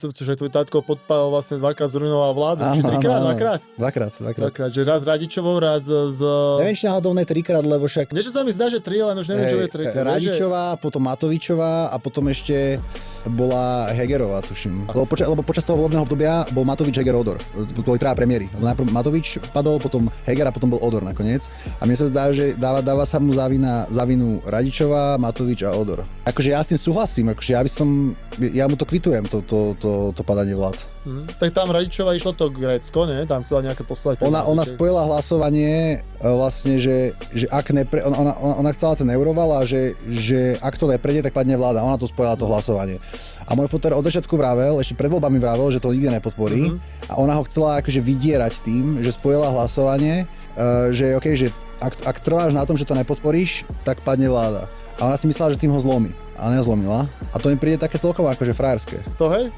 Že tvoj tátko podpal vlastne dvakrát zrujnoval vládu, či trikrát, dvakrát? Dvakrát. Že raz Radičovou, raz z... Neviem, či náhodou ne trikrát, lebo však... Niečo sa mi zdá, že tri, len už neviem, čo je tretie. Radičová, potom Matovičová a potom ešte bola Hegerová, tuším. Lebo počas toho volebného obdobia bol Matovič, Heger, Odor. Boli traja premiéry. Najprv Matovič padol, potom Heger a potom bol Odor nakoniec. A mne sa zdá, že dáva sa mu za vinu Radičová, Matovič a Odor. Akože ja s tým súhlasím, akože ja mu to kvitujem, to padanie vlád. Tak tam Radičová išlo to Grécko, ne? Tam chcela nejaké poslať. Ona spojila hlasovanie vlastne, že ak ona chcela ten euroval a že ak to neprejde, tak padne vláda. Ona to spojila to hlasovanie. A môj foter od začiatku vravel, ešte pred voľbami vravel, že to nikdy nepodporí. A ona ho chcela akože vydierať tým, že spojila hlasovanie, že okej, že ak trváš na tom, že to nepodporíš, tak padne vláda. A ona si myslela, že tým ho zlomí. A nezlomila. A to mi príde také celkom akože frajerské. To hej?